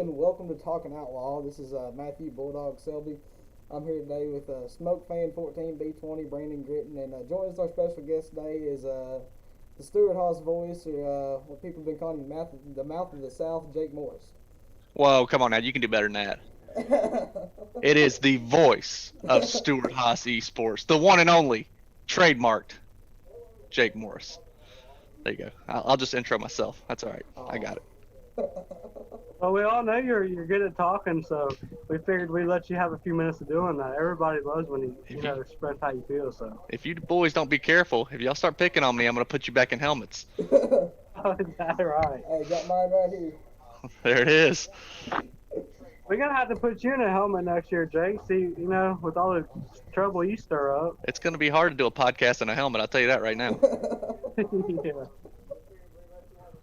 and welcome to Talking Outlaw. This is Matthew Bulldog Selby. I'm here today with Smoke Fan 14B20 Brandon Gritton, and joining us our special guest today is the Stewart Haas voice, or what people have been calling the mouth of the South, Jake Morris. Whoa, come on now. You can do better than that. It is the voice of Stuart Haas Esports, the one and only, trademarked Jake Morris. There you go. I'll just intro myself. That's all right. I got it. Well, we all know you're good at talking, so we figured we'd let you have a few minutes of doing that. Everybody loves when you express how you feel. So If you boys don't be careful, if y'all start picking on me, I'm gonna put you back in helmets. oh, is that right? Hey, got mine right here. There it is. We're gonna have to put you in a helmet next year, Jake. See, with all the trouble you stir up. It's gonna be hard to do a podcast in a helmet. I'll tell you that right now. Yeah.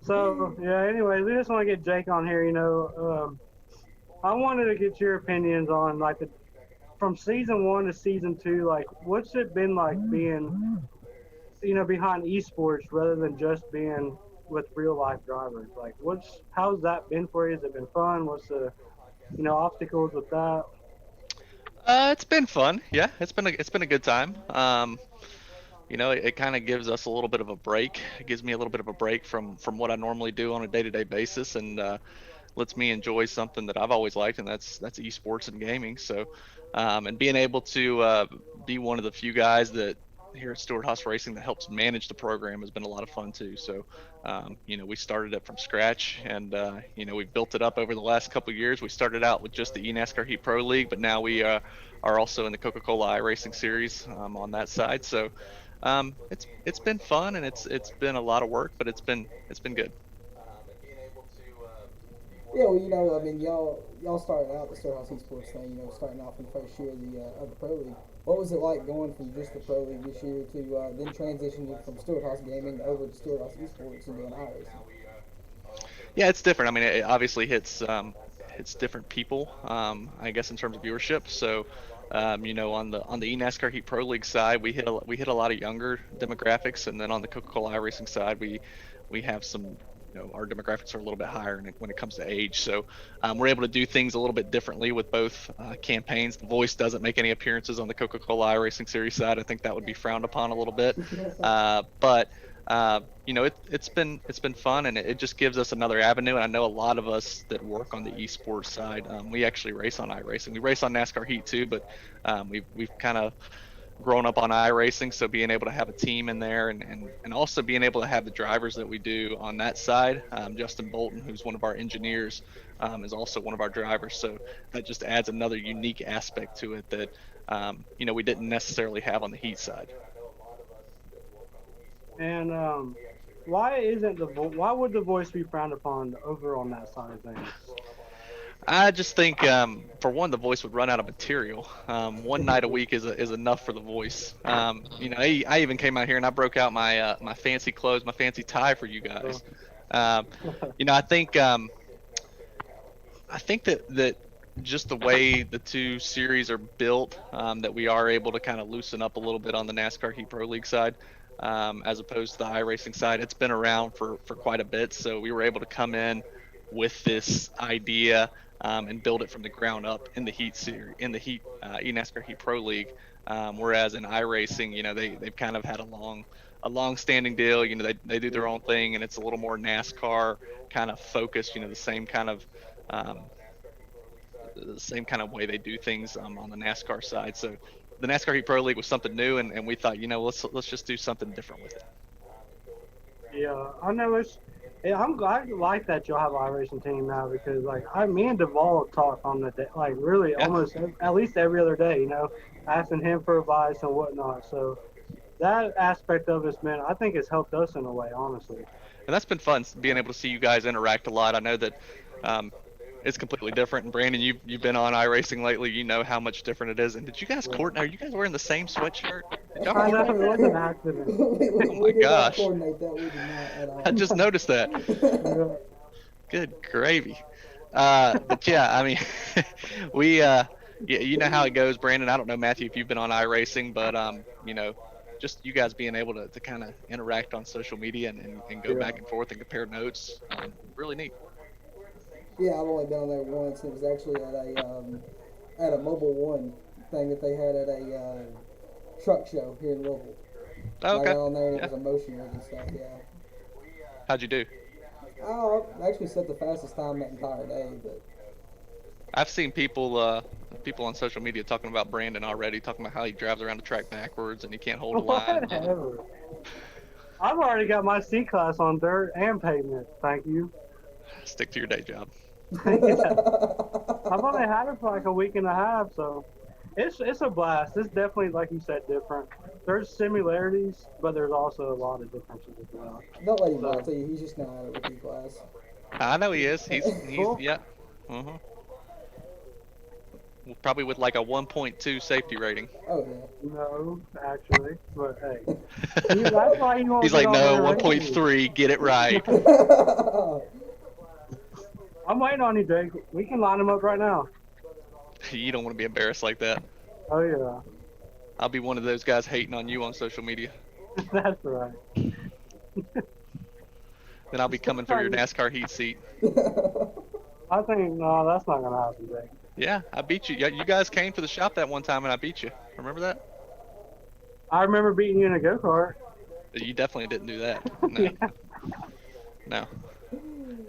So yeah. Anyways, we just want to get Jake on here. I wanted to get your opinions on from season 1 to season 2. Like, what's it been like being, behind esports rather than just being with real life drivers? Like, how's that been for you? Has it been fun? What's the, obstacles with that? It's been fun. Yeah, it's been a good time. It kind of gives us a little bit of a break. It gives me a little bit of a break from what I normally do on a day-to-day basis, and lets me enjoy something that I've always liked, and that's esports and gaming. So, and being able to be one of the few guys that here at Stewart Haas Racing that helps manage the program has been a lot of fun too. So, we started it from scratch, and we've built it up over the last couple of years. We started out with just the eNASCAR Heat Pro League, but now we are also in the Coca-Cola iRacing Series on that side. So. It's been fun, and it's been a lot of work, but it's been good. Yeah, well, I mean, y'all started out the Storehouse Esports thing, starting off in the first year of the Pro League. What was it like going from just the Pro League this year to then transitioning from Stewart Haas Gaming over to Stewart Haas Esports and doing iRacing? Yeah, it's different. I mean, it obviously hits different people. I guess in terms of viewership. So, on the eNASCAR Heat Pro League side, we hit a lot of younger demographics, and then on the Coca-Cola iRacing side, we have some. Our demographics are a little bit higher when it comes to age. So we're able to do things a little bit differently with both campaigns. The voice doesn't make any appearances on the Coca-Cola iRacing Series side. I think that would be frowned upon a little bit. But it's been fun, and it just gives us another avenue. And I know a lot of us that work on the esports side, we actually race on iRacing. We race on NASCAR Heat too, but we've kind of grown up on iRacing, so being able to have a team in there, and also being able to have the drivers that we do on that side. Justin Bolton, who's one of our engineers, is also one of our drivers. So that just adds another unique aspect to it that we didn't necessarily have on the Heat side. And why would the voice be frowned upon over on that side of things? I just think, for one, the voice would run out of material. One night a week is enough for the voice. I even came out here and I broke out my fancy clothes, my fancy tie for you guys. I think that just the way the two series are built, that we are able to kind of loosen up a little bit on the NASCAR Heat Pro League side, as opposed to the iRacing side. It's been around for quite a bit, so we were able to come in with this idea, and build it from the ground up in the Heat series, in the Heat eNASCAR Heat Pro League. Whereas in iRacing, they've kind of had a long-standing deal. They do their own thing, and it's a little more NASCAR kind of focused. The same kind of way they do things on the NASCAR side. So the NASCAR Heat Pro League was something new, and we thought, let's just do something different with it. Yeah, I know I like that you'll have an iRacing team now because me and Duvall talk on the day, really almost at least every other day, asking him for advice and whatnot. So that aspect of it's I think it's helped us in a way, honestly. And that's been fun being able to see you guys interact a lot. I know that it's completely different. And Brandon, you've been on iRacing lately. You know how much different it is. And did you guys coordinate? Are you guys wearing the same sweatshirt? I know, it was an accident. Oh my gosh! Coordinate that. We did not at all. I just noticed that. Good gravy. But yeah, I mean, we you know how it goes, Brandon. I don't know, Matthew, if you've been on iRacing, but just you guys being able to kind of interact on social media and go back and forth and compare notes, really neat. Yeah, I've only been on there once. It was actually at a Mobile One thing that they had at a truck show here in Louisville. Oh, And I okay. got on there and it Yeah. was a motion rig and stuff. Yeah. How'd you do? I actually set the fastest time that entire day, but I've seen people on social media talking about Brandon already, talking about how he drives around the track backwards and he can't hold a line. Whatever. I've already got my C class on dirt and pavement. Thank you. Stick to your day job. Yeah. I've only had it for like a week and a half, so it's a blast. It's definitely, like you said, different. There's similarities, but there's also a lot of differences as well. don't let him lie to you. He's just not at a rookie class. I know he is. He's Cool. yeah. Uh-huh. Probably with like a 1.2 safety rating. Oh yeah. No, actually, but hey, that's why you won't He's get like, on no, there racing. 1.3, get it right. I'm waiting on you, Jake. We can line them up right now. You don't want to be embarrassed like that. Oh yeah, I'll be one of those guys hating on you on social media. that's right. Then I'll be coming for your NASCAR heat seat. I think no, that's not gonna happen, Jake. Yeah, I beat you. Yeah, you guys came to the shop that one time and I beat you. Remember that? I remember beating you in a go kart. You definitely didn't do that. No. Yeah. No.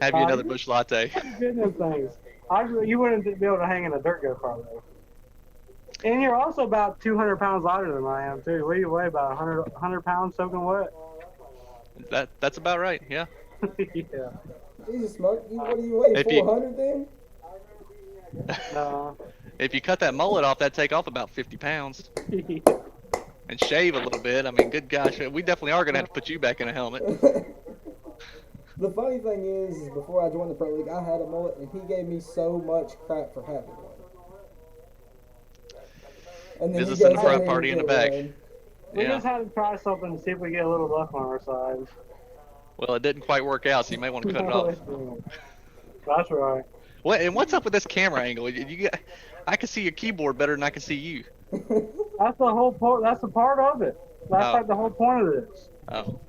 Have you another Bush latte? Goodness things. You wouldn't be able to hang in a dirt go kart though. And you're also about 200 pounds lighter than I am too. What do you weigh? About 100 pounds soaking wet? That's about right. Yeah. Yeah. Jesus, Smoke, what do you weigh? If you- 400 then? No. If you cut that mullet off, that'd take off about 50 pounds. And shave a little bit. I mean, good gosh, we definitely are gonna have to put you back in a helmet. The funny thing is before I joined the pro league, I had a mullet, and he gave me so much crap for having one. And then Business he in goes the front, out here party in and the get back. one. We Yeah. just had to try something to see if we get a little luck on our side. Well, it didn't quite work out, so you may want to cut it off. That's right. What and what's up with this camera angle? I can see your keyboard better than I can see you. That's the whole point. That's a part of it. That's Oh. like the whole point of this. Oh.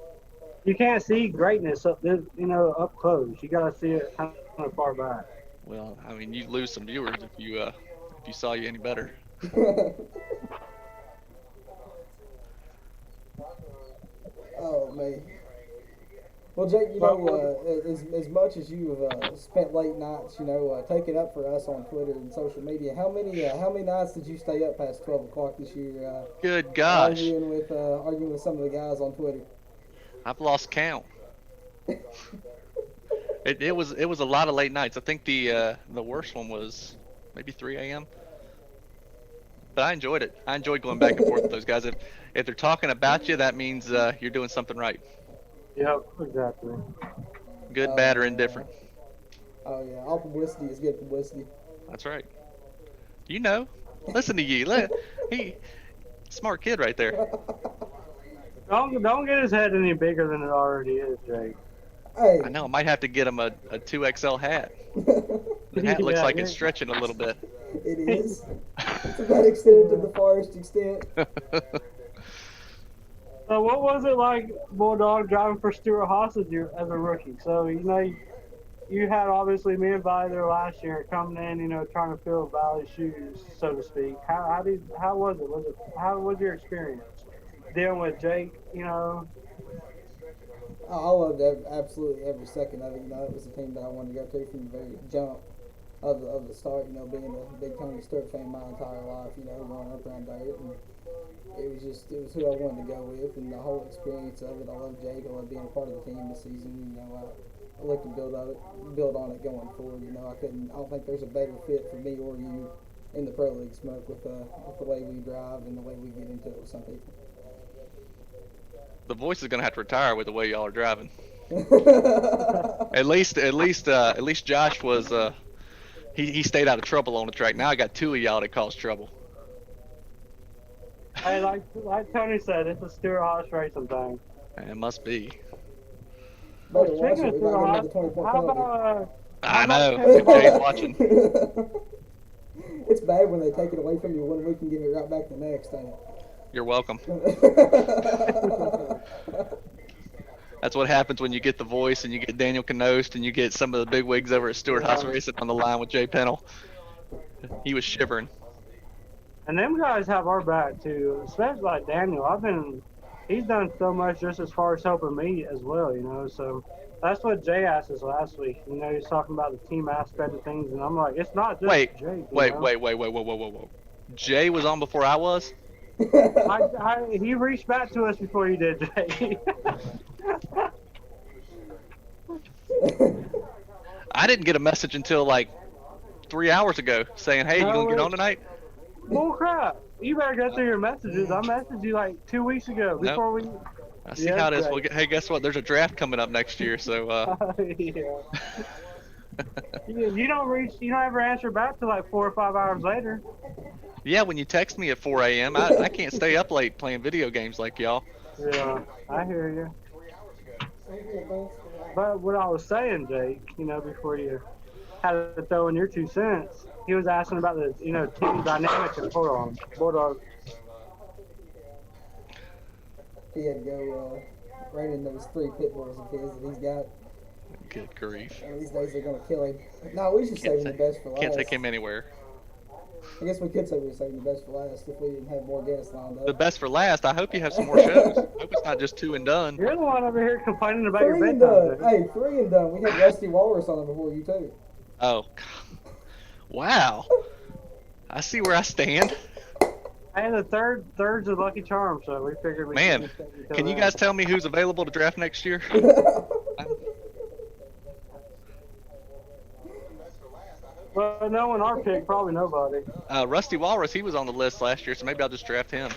You can't see greatness up this, up close. You gotta see it kind of far back. Well, I mean, you'd lose some viewers if you saw you any better. Oh man. Well, Jake, as much as you have spent late nights, taking up for us on Twitter and social media, how many nights did you stay up past 12 o'clock this year? Good gosh, Arguing with some of the guys on Twitter. I've lost count. It was a lot of late nights. I think the worst one was maybe 3 a.m. But I enjoyed it. I enjoyed going back and forth with those guys. If they're talking about you, that means you're doing something right. Yep, exactly. Good, bad, or indifferent. Oh yeah, all publicity is good publicity. That's right. You know. Listen to you. He smart kid right there. Don't get his head any bigger than it already is, Jake. Hey. I know. I might have to get him a 2XL hat. The hat looks Yeah, like yeah. it's stretching a little bit. It is. It's about extended to the farthest extent. So what was it like, Bulldog, driving for Stuart Haas as a rookie? So, you had obviously me and Valley there last year coming in, trying to fill Valley's shoes, so to speak. How was it? How was your experience dealing with Jake, I loved absolutely every second of it. It was a team that I wanted to go to from the very jump of the start. Being a big Tony Stewart fan my entire life. Growing up around there, and it was who I wanted to go with, and the whole experience of it. I love Jake. I love being a part of the team this season. I look to build on it going forward. I don't think there's a better fit for me or you in the pro league, Smoke, with the way we drive and the way we get into it with some people. The voice is gonna have to retire with the way y'all are driving. At least Josh was he stayed out of trouble on the track. Now I got two of y'all that cause trouble. Hey, like Tony said, it's a Stuart Haas racing thing. It must be. Better watch Speaking it. of We might get Stuart another 20-point Haas, how penalty. about I know. How Jay's watching. It's bad when they take it away from you 1 week and give it right back the next, ain't it? You're welcome. That's what happens when you get the voice and you get Daniel Knost and you get some of the big wigs over at Stewart Haas Racing on the line with Jay Pennell. He was shivering. And them guys have our back too, especially like Daniel. He's done so much just as far as helping me as well, you know. So that's what Jay asked us last week. You know, he's talking about the team aspect of things, and I'm like, it's not just Wait, Jake. wait. Whoa. Jay was on before I was? He reached back to us before you did, Jay. I didn't get a message until like 3 hours ago saying, hey, you gonna get on tonight? Bull crap. You better go through your messages. I messaged you like 2 weeks ago before we. I see how it is. Well, hey, guess what? There's a draft coming up next year, so. You don't ever answer back till like 4 or 5 hours later. Yeah, when you text me at 4 a.m., I can't stay up late playing video games like y'all. Yeah, I hear you. But what I was saying, Jake, you know, before you had to throw in your 2 cents, he was asking about the, you know, team dynamic of Bulldog. He had to go rein in those 3 pit bulls of his that he's got. Good grief. One of these days they're going to kill him. No, we should save him the best for last. Can't take him anywhere. I guess we could say we're saving the best for last if we didn't have more guests lined up. The best for last. I hope you have some more shows. I hope it's not just 2 and done. You're the one over here complaining about 3 your and bedtime. done. Hey, 3 and done. We had Rusty Walrus on it before you too. Oh, wow. I see where I stand. And the third's a lucky charm, so we figured we. Man, can you guys tell me who's available to draft next year? Well, knowing our pick, probably nobody. Rusty Walrus, he was on the list last year, so maybe I'll just draft him.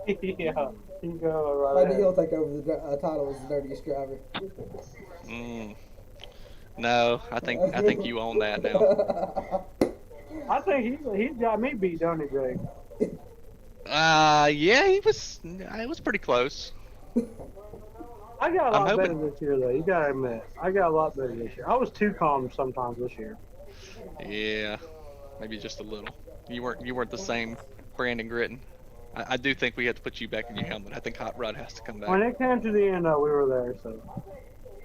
Yeah, he can go right. Maybe he'll take over the title as the dirtiest driver. No, I think you own that now. I think he's got me beat, don't he, Greg? Yeah, it was pretty close. I got a lot better this year, though. You gotta admit, I got a lot better this year. I was too calm sometimes this year. Yeah, maybe just a little. You weren't the same Brandon Gritton. I do think we have to put you back in your helmet. I think Hot Rod has to come back. When it came to the end, though, we were there, so.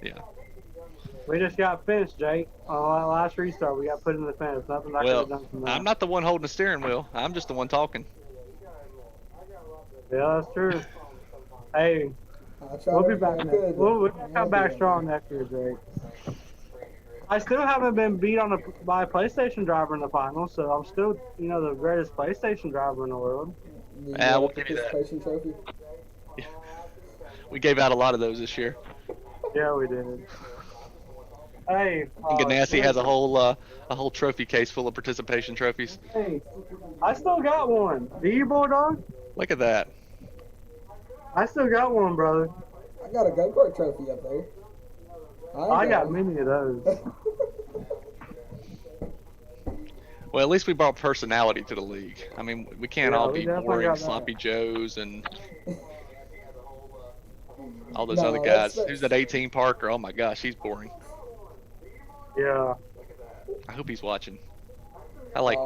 Yeah. We just got finished, Jake. On that last restart, we got put in the fence. Nothing I could have done from that. I'm not the one holding the steering wheel. I'm just the one talking. Yeah, that's true. Hey, we'll be back next. We'll come back strong next year, Jake. I still haven't been beat by a PlayStation driver in the finals, so I'm still, you know, the greatest PlayStation driver in the world. Yeah, we'll give you that. Trophy? We gave out a lot of those this year. Yeah, we did. Hey, Ganassi has a whole trophy case full of participation trophies. Hey, I still got one. Do you, Bulldog? Look at that. I still got one, brother. I got a go-kart trophy up there. I got many of those. Well, at least we brought personality to the league. I mean, we can't all be boring sloppy joes and all those other guys. Who's that 18 Parker? Oh my gosh, he's boring. Yeah. I hope he's watching. I like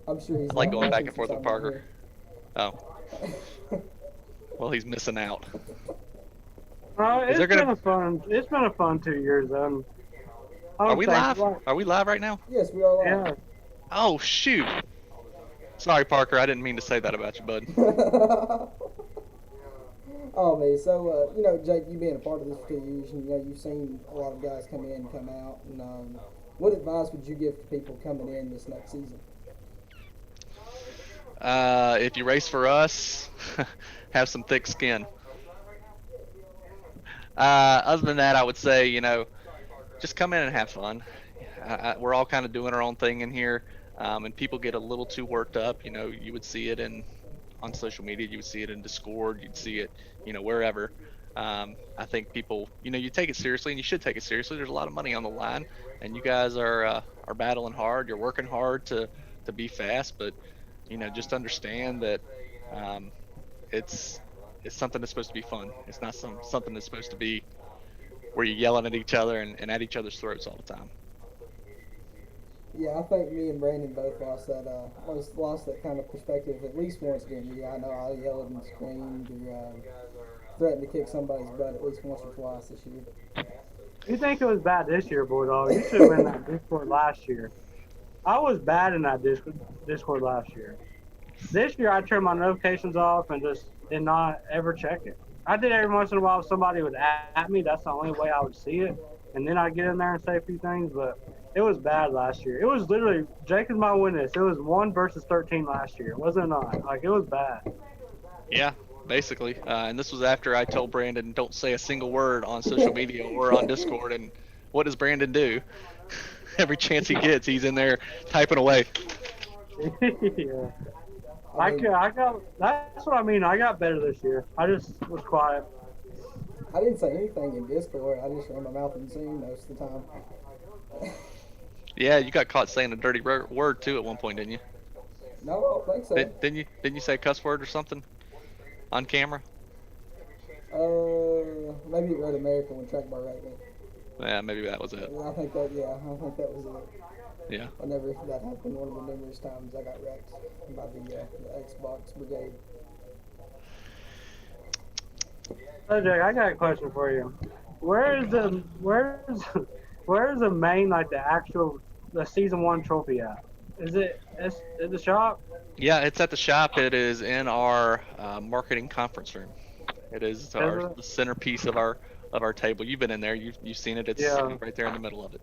I'm sure he's going back and forth with Parker. Oh. Well, he's missing out. It's been a fun 2 years. Are we live? Are we live right now? Yes, we are live. Yeah. Oh shoot! Sorry, Parker. I didn't mean to say that about you, bud. Oh man, so you know, Jake, you being a part of this for 2 years, and you know, you've seen a lot of guys come in and come out. And what advice would you give to people coming in this next season? If you race for us, have some thick skin. Other than that, I would say, you know, just come in and have fun. We're all kind of doing our own thing in here, and people get a little too worked up. You know, you would see it on social media, you would see it in Discord, you'd see it, you know, wherever. I think people, you know, you take it seriously, and you should take it seriously. There's a lot of money on the line, and you guys are battling hard. You're working hard to be fast, but you know, just understand that it's something that's supposed to be fun. It's not something that's supposed to be where you're yelling at each other and at each other's throats all the time. Yeah, I think me and Brandon both lost that kind of perspective at least once during the year. I know I yelled and screamed or threatened to kick somebody's butt at least once or twice this year. You think it was bad this year, Bulldog? You should have been in that Discord last year. I was bad in that Discord last year. This year, I turned my notifications off and just did not ever check it. I did every once in a while if somebody would at me. That's the only way I would see it. And then I'd get in there and say a few things, but it was bad last year. It was literally, Jake is my witness. It was 1 versus 13 last year. Was it not? Like, it was bad. Yeah, basically. And this was after I told Brandon, don't say a single word on social media or on Discord. And what does Brandon do? Every chance he gets, he's in there typing away. Yeah. I got, that's what I mean. I got better this year. I just was quiet. I didn't say anything in Discord. I just ran my mouth in Zoom most of the time. Yeah, you got caught saying a dirty word too at one point, didn't you? No, I don't think so. Didn't you say a cuss word or something on camera? Maybe it read American when track bar right me. Yeah, maybe that was it. I think that was it. Yeah. Whenever that happened, one of the numerous times I got wrecked by the Xbox brigade. So Jake, I got a question for you. Where's the main, like, the season 1 trophy at? Is it at the shop? Yeah, it's at the shop. It is in our marketing conference room. It is the centerpiece of our table. You've been in there. You've seen it. It's right there in the middle of it.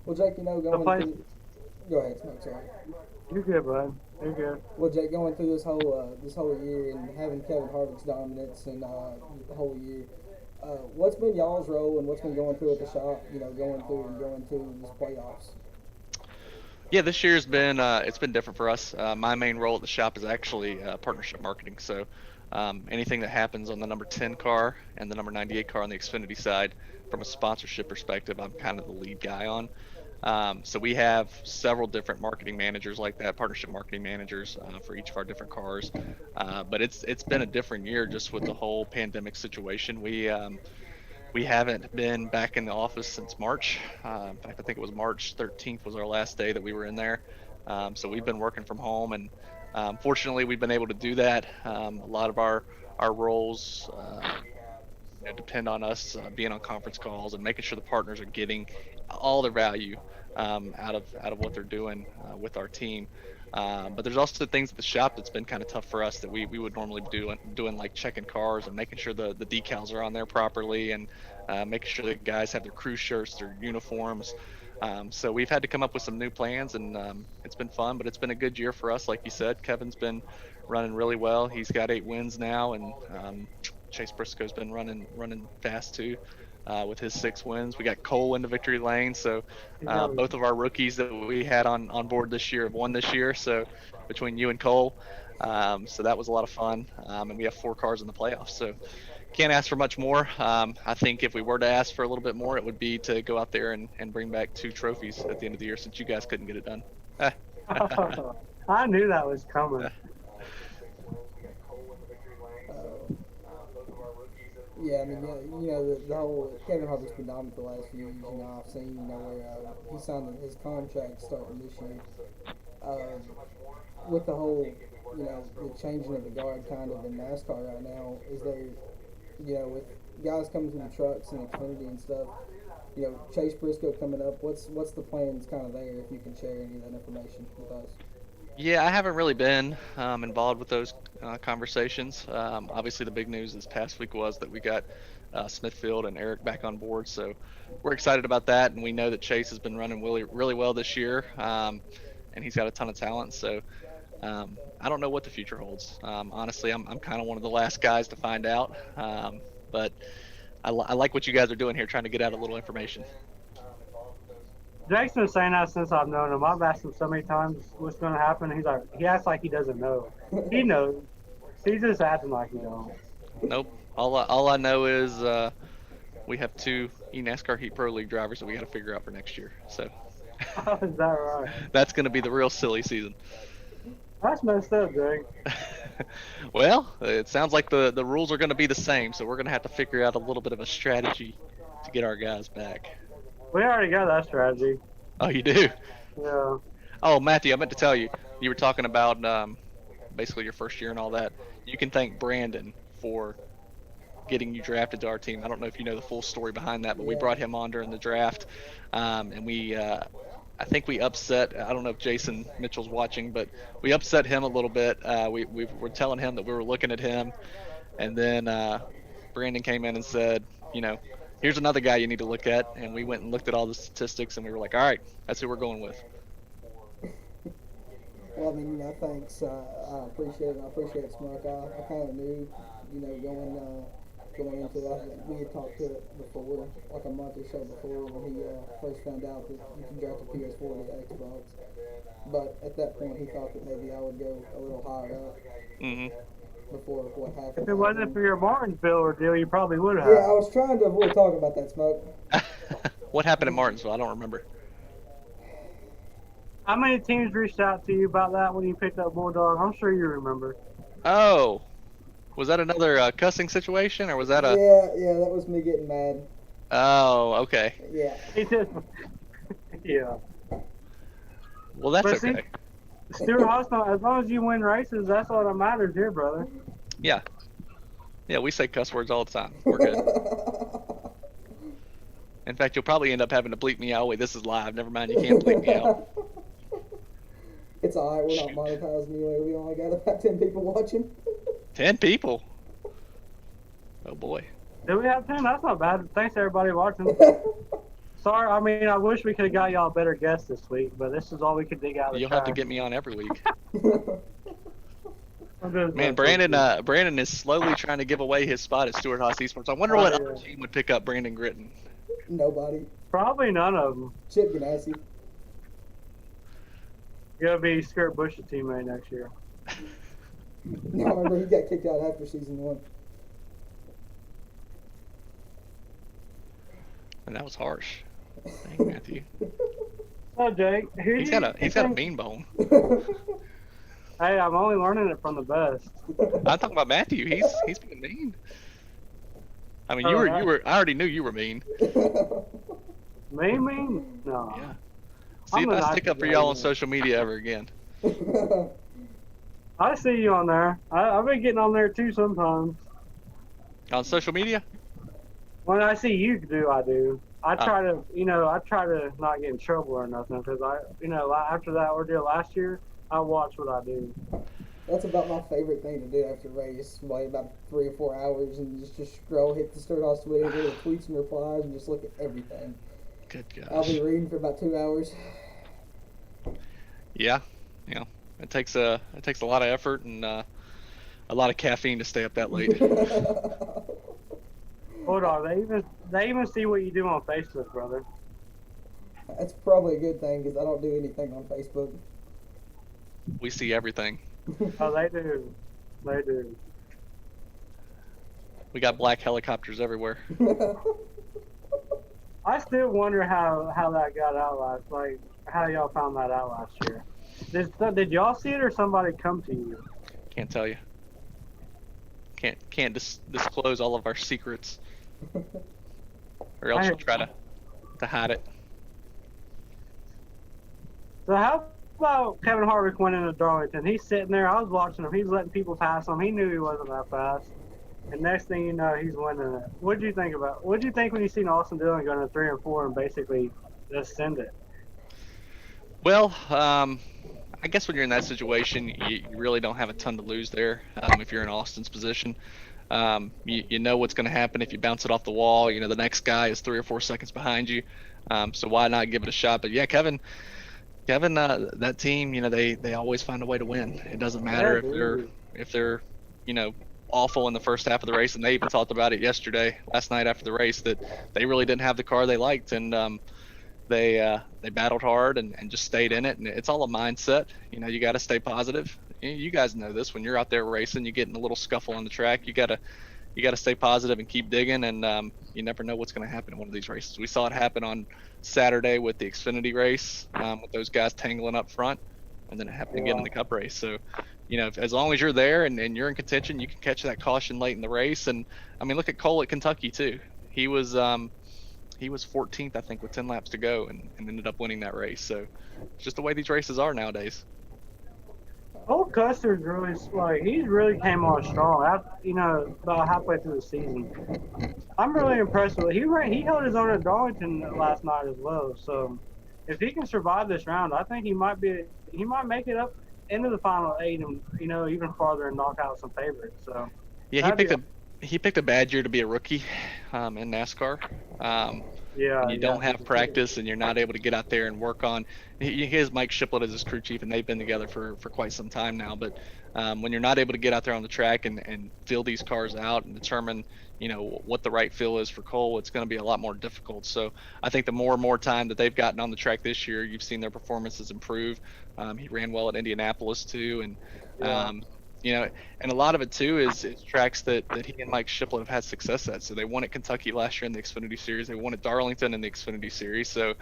Well, Jake, going through... Go ahead, Smoke, sorry. You're good, bud. You're good. Well, Jake, going through this whole year and having Kevin Harvick's dominance and the whole year, what's been y'all's role and what's been going through at the shop? Going through these playoffs. Yeah, this year's been it's been different for us. My main role at the shop is actually partnership marketing. So anything that happens on the number 10 car and the number 98 car on the Xfinity side, from a sponsorship perspective, I'm kind of the lead guy on. So we have several different marketing managers like that, partnership marketing managers for each of our different cars. But it's been a different year just with the whole pandemic situation. We haven't been back in the office since March. In fact, I think it was March 13th was our last day that we were in there. So we've been working from home, and fortunately we've been able to do that. A lot of our roles depend on us being on conference calls and making sure the partners are getting all their value out of what they're doing with our team. But there's also things at the shop that's been kind of tough for us that we would normally be doing like checking cars and making sure the decals are on there properly, and making sure the guys have their crew shirts, their uniforms. So we've had to come up with some new plans, and it's been fun, but it's been a good year for us. Like you said, Kevin's been running really well. He's got 8 wins now, and Chase Briscoe's been running fast too. With his 6 wins. We got Cole into victory lane, so both of our rookies that we had on board this year have won this year, so between you and Cole, so that was a lot of fun, and we have 4 cars in the playoffs, so can't ask for much more. I think if we were to ask for a little bit more, it would be to go out there and bring back 2 trophies at the end of the year, since you guys couldn't get it done. I knew that was coming. Yeah, I mean, the whole Kevin Harvick's been dominant for the last few years. I've seen, where he signed his contract starting this year. With the whole, the changing of the guard kind of in NASCAR right now, is there, with guys coming to the trucks and Xfinity and stuff, Chase Briscoe coming up, what's the plans kind of there, if you can share any of that information with us? Yeah, I haven't really been involved with those conversations. Obviously, the big news this past week was that we got Smithfield and Eric back on board, so we're excited about that. And we know that Chase has been running really, really well this year, and he's got a ton of talent. So I don't know what the future holds. Honestly, I'm kind of one of the last guys to find out, but I like what you guys are doing here, trying to get out a little information. Jake's been saying that since I've known him. I've asked him so many times what's going to happen. He acts like he doesn't know. He knows. He's just acting like he don't. Nope. All I know is we have 2 eNASCAR Heat Pro League drivers that we got to figure out for next year. So is that right? That's going to be the real silly season. That's messed up, Jake. Well, it sounds like the rules are going to be the same, so we're going to have to figure out a little bit of a strategy to get our guys back. We already got that strategy. Oh, you do? Yeah. Oh, Matthew, I meant to tell you, you were talking about basically your first year and all that. You can thank Brandon for getting you drafted to our team. I don't know if you know the full story behind that, but we Yeah. brought him on during the draft, and I think we upset. I don't know if Jason Mitchell's watching, but we upset him a little bit. We were telling him that we were looking at him, and then Brandon came in and said, here's another guy you need to look at, and we went and looked at all the statistics, and we were like, all right, that's who we're going with. Well, I mean, thanks. I appreciate it. I appreciate it, Smoke. I kind of knew, going into that. We had talked to it before, like a month or so before, when he first found out that you can draft a PS4 to Xbox. But at that point, he thought that maybe I would go a little higher up before what happened. If it wasn't for your Martinsville ordeal, you probably would have. Yeah, I was trying to avoid talking about that, Smoke. What happened at Martinsville? I don't remember. How many teams reached out to you about that when you picked up Bulldog? I'm sure you remember. Oh, was that another cussing situation, or was that a? Yeah, that was me getting mad. Oh, okay. Yeah. Yeah. Well, that's But okay. See, Stuart Hospital, as long as you win races, that's all that matters here, brother. Yeah. Yeah, we say cuss words all the time. We're good. In fact, you'll probably end up having to bleep me out. Wait, this is live. Never mind, you can't bleep me out. It's alright, we're not monetizing anyway. We only got about 10 people watching. 10 people? Oh boy. Do we have 10? That's not bad. Thanks everybody watching. Sorry, I mean, I wish we could have got y'all a better guest this week, but this is all we could dig out of the You'll have to get me on every week. trash. Man, Brandon is slowly trying to give away his spot at Stuart Haas Esports. I wonder what other team would pick up Brandon Gritton. Nobody. Probably none of them. Chip Ganassi. Gonna be Skirt Bush's teammate next year. No, remember, he got kicked out after season 1. And that was harsh. Thank you, Matthew. So Jake, He's got a mean bone. Hey, I'm only learning it from the best. I'm talking about Matthew. He's being mean. I mean, you were. I already knew you were mean. Me mean? No. Yeah. See if I stick up for y'all on social media ever again. I see you on there. I've been getting on there too sometimes. On social media? When I see you do, I do. I try to, I try to not get in trouble or nothing because after that ordeal last year, I watch what I do. That's about my favorite thing to do after a race. Like about 3 or 4 hours and just scroll, hit the Stuart Haas Twitter, go to tweets and replies, and just look at everything. Good gosh. I'll be reading for about 2 hours. Yeah, it takes a lot of effort and a lot of caffeine to stay up that late. Hold on, they even see what you do on Facebook, brother. That's probably a good thing because I don't do anything on Facebook. We see everything. Oh, they do. They do. We got black helicopters everywhere. I still wonder how that got out how y'all found that out last year. Did y'all see it or somebody come to you? Can't tell you. Can't disclose all of our secrets, or else you'll try to hide it. So how about Kevin Harvick winning at Darlington? He's sitting there. I was watching him. He's letting people pass him. He knew he wasn't that fast. And next thing you know, he's winning it. What'd you think when you seen Austin Dillon going to 3 and 4 and basically just send it? Well, I guess when you're in that situation, you really don't have a ton to lose there. If you're in Austin's position, you know what's going to happen if you bounce it off the wall. The next guy is 3 or 4 seconds behind you, so why not give it a shot? But yeah, Kevin, that team, they always find a way to win. It doesn't matter if they're awful in the first half of the race, and they even talked about it last night after the race, that they really didn't have the car they liked, and they battled hard and just stayed in it. And it's all a mindset. You got to stay positive. You guys know this. When you're out there racing, you get in a little scuffle on the track. You gotta stay positive and keep digging, and you never know what's going to happen in one of these races. We saw it happen on Saturday with the Xfinity race, with those guys tangling up front, and then it happened again in the Cup race. So as long as you're there and you're in contention, you can catch that caution late in the race. And I mean, look at Cole at Kentucky too. He was 14th, I think, with 10 laps to go, and ended up winning that race. So it's just the way these races are nowadays. Old Custer's really like he's really came on strong. About halfway through the season, I'm really impressed with it. He held his own at Darlington last night as well. So if he can survive this round, I think he might make it up into the final eight and even farther and knock out some favorites. So Yeah, that'd be he picked a bad year to be a rookie in NASCAR. yeah. And you don't have practice and you're not able to get out there and work on. He has Mike Shiplett as his crew chief, and they've been together for quite some time now. But when you're not able to get out there on the track and feel these cars out and determine, what the right feel is for Cole, it's going to be a lot more difficult. So I think the more and more time that they've gotten on the track this year, you've seen their performances improve. He ran well at Indianapolis too, and and a lot of it too is tracks that he and Mike Shiplett have had success at. So they won at Kentucky last year in the Xfinity Series. They won at Darlington in the Xfinity Series. So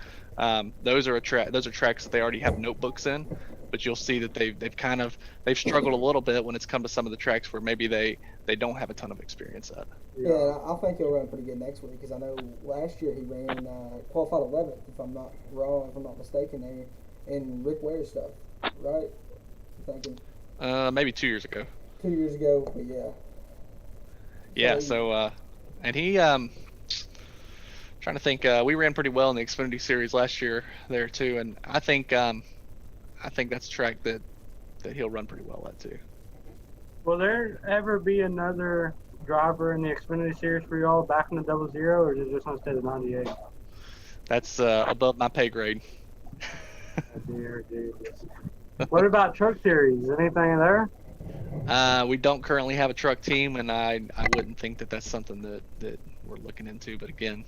those are tracks that they already have notebooks in. But you'll see that they've struggled a little bit when it's come to some of the tracks where maybe they don't have a ton of experience at. Yeah, I think he'll run pretty good next week because I know last year he ran qualified 11th, if I'm not wrong, if I'm not mistaken, there in Rick Ware's stuff, right? I'm thinking. Maybe 2 years ago. 2 years ago, but yeah. Yeah. So, and he trying to think. We ran pretty well in the Xfinity Series last year there too, and I think that's a track that he'll run pretty well at too. Will there ever be another driver in the Xfinity Series for y'all back in the 00, or is it just going to stay the 98? That's above my pay grade. Dear. What about Truck Series? Anything in there? We don't currently have a truck team, and I wouldn't think that that's something that we're looking into. But again,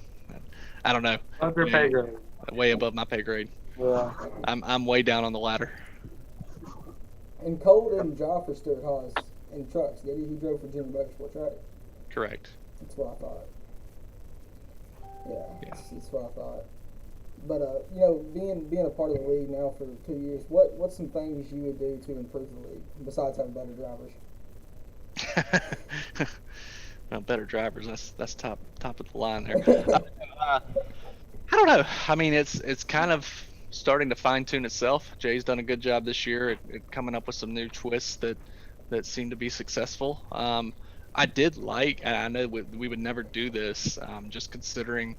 I don't know. Above your pay grade. Way above my pay grade. Yeah. I'm way down on the ladder. And Cole didn't drive for Stuart Haas in trucks, did he? He drove for Junior Motorsports, right? Correct. That's what I thought. Yeah. That's what I thought. But being a part of the league now for 2 years, what's some things you would do to improve the league besides having better drivers? Well, better drivers. That's top of the line there. I don't know. I mean, it's kind of starting to fine tune itself. Jay's done a good job this year at coming up with some new twists that seem to be successful. I did like, and I know we would never do this, just considering.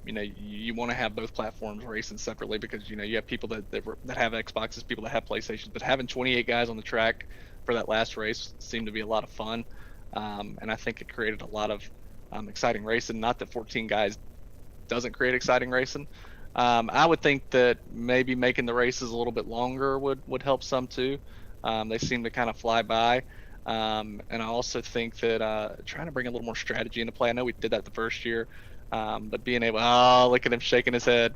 You want to have both platforms racing separately because you have people that have Xboxes, people that have PlayStations, but having 28 guys on the track for that last race seemed to be a lot of fun, and I think it created a lot of exciting racing. Not that 14 guys doesn't create exciting racing. I would think that maybe making the races a little bit longer would help some too. They seem to kind of fly by. And I also think that trying to bring a little more strategy into play. I know we did that the first year. But being able, look at him shaking his head,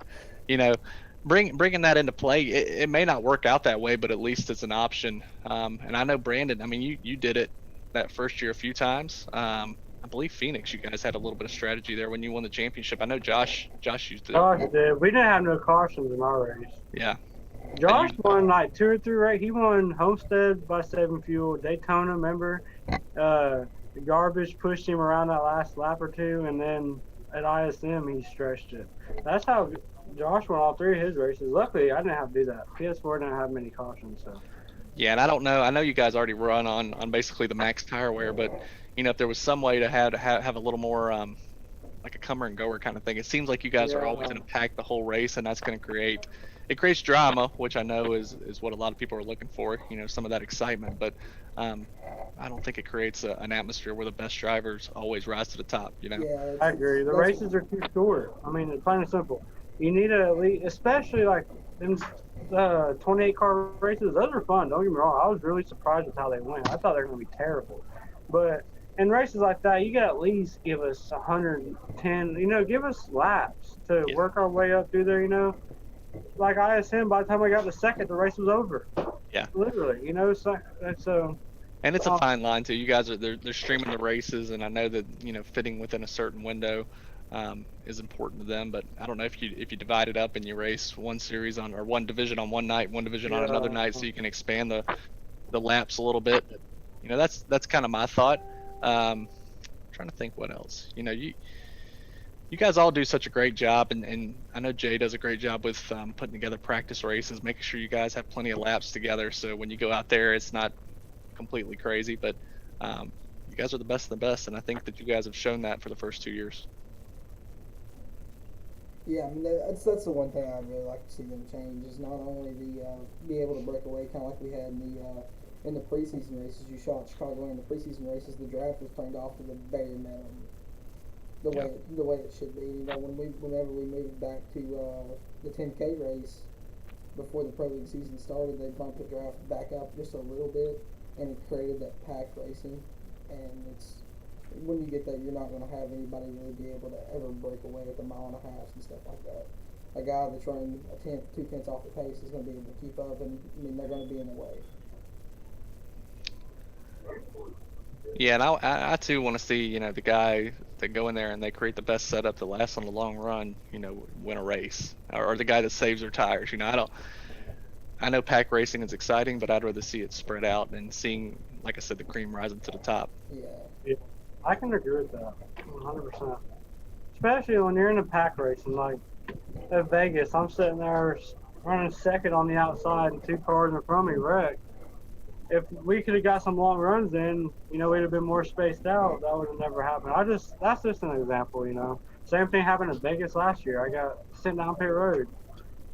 bringing that into play, it may not work out that way, but at least it's an option. And I know Brandon, I mean, you did it that first year a few times. I believe Phoenix, you guys had a little bit of strategy there when you won the championship. I know Josh used it. Josh did. We didn't have no cautions in our race. Yeah. Josh won like 2 or 3 races. He won Homestead by 7 Fuel, Daytona, remember? The garbage pushed him around that last lap or two, and then at ISM he stretched it. That's how Josh won all 3 of his races. Luckily, I didn't have to do that. PS4 didn't have many cautions, so. Yeah, and I don't know. I know you guys already run on basically the max tire wear, but if there was some way to have a little more like a comer and goer kind of thing. It seems like you guys are always going to pack the whole race, and that's going to creates drama, which I know is what a lot of people are looking for. Some of that excitement, but I don't think it creates an atmosphere where the best drivers always rise to the top. Yeah, I agree. The races are too short. I mean, it's plain and simple. You need a lead, especially like them 28 car races. Those are fun. Don't get me wrong. I was really surprised with how they went. I thought they were going to be terrible, but in races like that, you got to at least give us 110. Give us laps to work our way up through there. Like ISM, by the time I got to second, the race was over. Yeah. Literally, so. And it's a fine line too. You guys they're streaming the races, and I know that fitting within a certain window is important to them. But I don't know if you divide it up and you race one series or one division on one night, one division on another night, so you can expand the laps a little bit. That's kind of my thought. Trying to think what else. You guys all do such a great job, and I know Jay does a great job with putting together practice races, making sure you guys have plenty of laps together. So when you go out there, it's not completely crazy. But you guys are the best of the best, and I think that you guys have shown that for the first 2 years. Yeah, I mean that's the one thing I'd really like to see them change is not only the be able to break away kind of like we had in the preseason races. You saw at Chicago in the preseason races, the draft was turned off to the bare minimum, Yeah. the way it should be. You know, whenever we moved back to the 10K race before the pro league season started, they bumped the draft back up just a little bit, and it created that pack racing, and it's when you get that, you're not going to have anybody really be able to ever break away with a mile and a half and stuff like that. A guy that's running a tenth, 2 tenths off the pace is going to be able to keep up, and I mean they're going to be in the way. Yeah, and I too want to see, the guy that go in there and they create the best setup that lasts on the long run, win a race, or the guy that saves their tires. I know pack racing is exciting, but I'd rather see it spread out and seeing, like I said, the cream rising to the top. Yeah. I can agree with that 100%. Especially when you're in a pack racing, like at Vegas, I'm sitting there running second on the outside and 2 cars in front of me wrecked. If we could have got some long runs in, we'd have been more spaced out. That would have never happened. That's just an example. Same thing happened in Vegas last year. I got sent down pit road.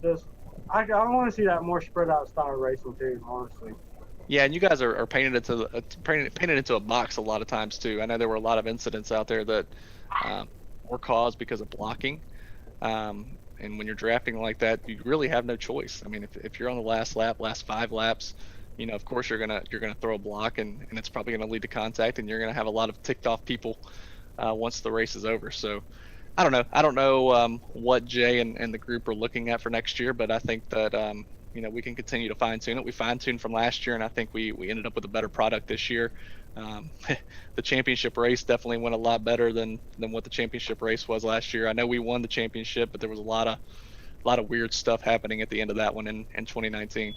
I want to see that more spread out style racing too, honestly. Yeah, and you guys are painted into a box a lot of times too. I know there were a lot of incidents out there that were caused because of blocking. And when you're drafting like that, you really have no choice. I mean, if you're on the last lap, last 5 laps, of course you're gonna throw a block, and it's probably gonna lead to contact, and you're gonna have a lot of ticked off people once the race is over. So I don't know. I don't know what Jay and the group are looking at for next year, but I think that we can continue to fine tune it. We fine tuned from last year, and I think we ended up with a better product this year. The championship race definitely went a lot better than what the championship race was last year. I know we won the championship, but there was a lot of weird stuff happening at the end of that one in 2019.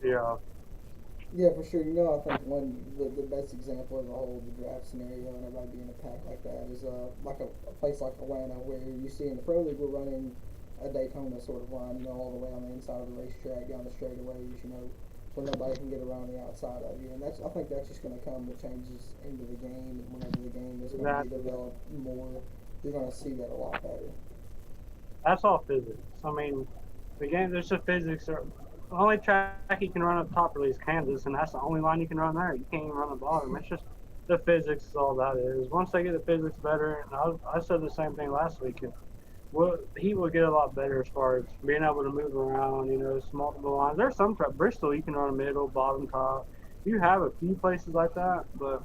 Yeah. Yeah, for sure. I think the best example of the whole the draft scenario and everybody being a pack like that is like a place like Atlanta, where you see in the pro league we're running a Daytona sort of line, all the way on the inside of the racetrack, down the straightaways, so nobody can get around the outside of you. And I think that's just going to come with changes into the game, and whenever the game is going to be developed more, you're going to see that a lot better. That's all physics. I mean, the game, there's just physics. The only track you can run up top really is Kansas, and that's the only line you can run there. You can't even run the bottom. It's just the physics is all that is. Once they get the physics better, and I said the same thing last week, he will get a lot better as far as being able to move around, it's multiple lines. There's some track, Bristol, you can run a middle, bottom, top. You have a few places like that, but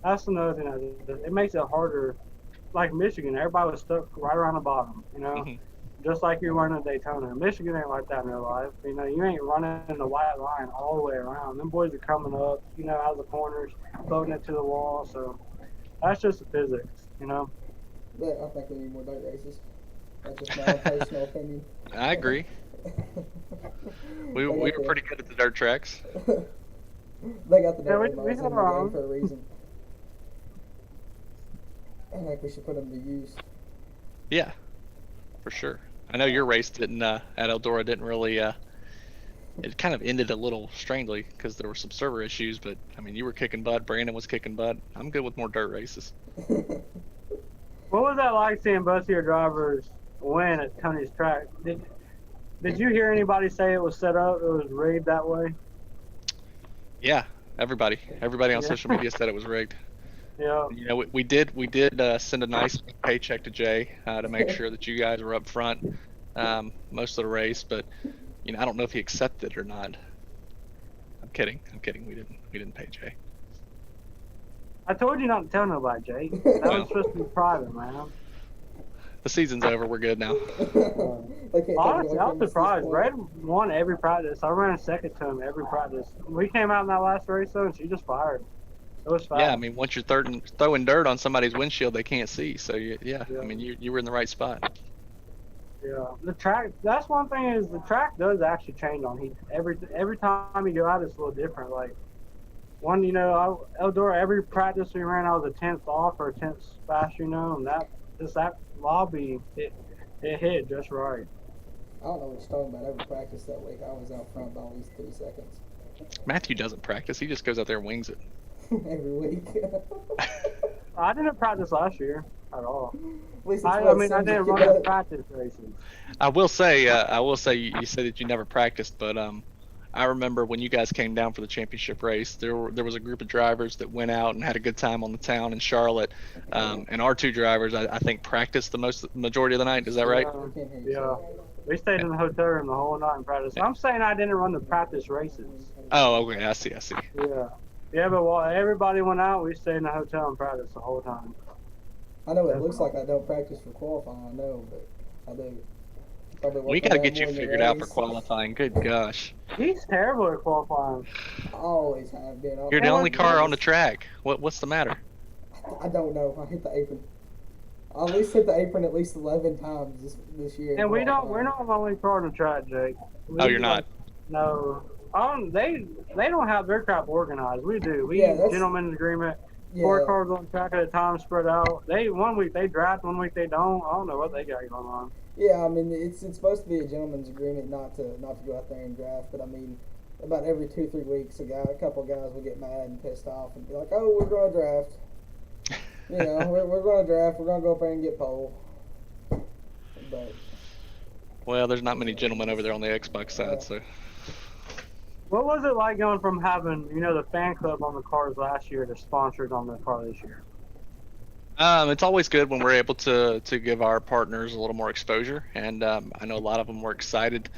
that's another thing it makes it harder. Like Michigan, everybody was stuck right around the bottom, Mm-hmm. Just like you're running Daytona. Michigan ain't like that in real life. You ain't running the white line all the way around. Them boys are coming up, out of the corners, floating it to the wall. So that's just the physics, Yeah, I think we need more dirt races. That's just my personal opinion. I agree. We were pretty good at the dirt tracks. They got the dirt we in the game for a reason. I think we should put them to use. Yeah, for sure. I know your race didn't at Eldora didn't really. It kind of ended a little strangely because there were some server issues, but I mean you were kicking butt. Brandon was kicking butt. I'm good with more dirt races. What was that like seeing both of your drivers win at Tony's track? Did you hear anybody say it was set up? It was rigged that way? Yeah, everybody on social media said it was rigged. Yeah. We did send a nice paycheck to Jay to make sure that you guys were up front most of the race, but I don't know if he accepted it or not. I'm kidding. We didn't pay Jay. I told you not to tell nobody, Jay. That was supposed to be private, man. The season's over. We're good now. Honestly, I was surprised. Brad won every practice. I ran second to him every practice. We came out in that last race, though, and she just fired. It was fast. Yeah, I mean, once you're throwing dirt on somebody's windshield, they can't see. So, yeah. I mean, you were in the right spot. Yeah, the track. That's one thing is the track does actually change on heat. Every time you go out, it's a little different. Like Eldora, every practice we ran, I was a tenth off or a tenth faster, and just that lobby, it hit just right. I don't know what you're talking about. Every practice that week, I was out front by at least 3 seconds. Matthew doesn't practice. He just goes out there and wings it. Every week. I didn't practice last year at all. At least it's I what mean, I Sims didn't kid run the does. practice races. I will say you said that you never practiced, but I remember when you guys came down for the championship race, there was a group of drivers that went out and had a good time on the town in Charlotte, and our two drivers I think practiced the majority of the night. Is that right? I can't hear you. Yeah. We stayed in the hotel room the whole night and practiced. I'm saying I didn't run the practice races. Oh, okay. I see. Yeah. Yeah, but while everybody went out, we stayed in the hotel and practiced the whole time. I know it looks like I don't practice for qualifying, I know, but I do. Probably We work got to around get you more in the figured out for race. qualifying. Good gosh. He's terrible at qualifying. I always have been. You're the only car on the track. What's the matter? I don't know. I hit the apron. I at least hit the apron at least 11 times this year. And we're not the only car on the track, Jake. Oh, you're not? No. They don't have their crap organized. We do. We Yeah, that's- gentlemen's agreement. Yeah. 4 cars on track at a time, spread out. One week they draft, one week they don't. I don't know what they got going on. Yeah, I mean it's supposed to be a gentleman's agreement not to go out there and draft, but I mean about every 2-3 weeks a couple of guys will get mad and pissed off and be like, oh, we're going to draft. You know, we're going to draft. We're going to go up there and get pole. But Well, there's not many gentlemen over there on the Xbox side, so. What was it like going from having, the fan club on the cars last year to sponsors on the car this year? It's always good when we're able to give our partners a little more exposure, and I know a lot of them were excited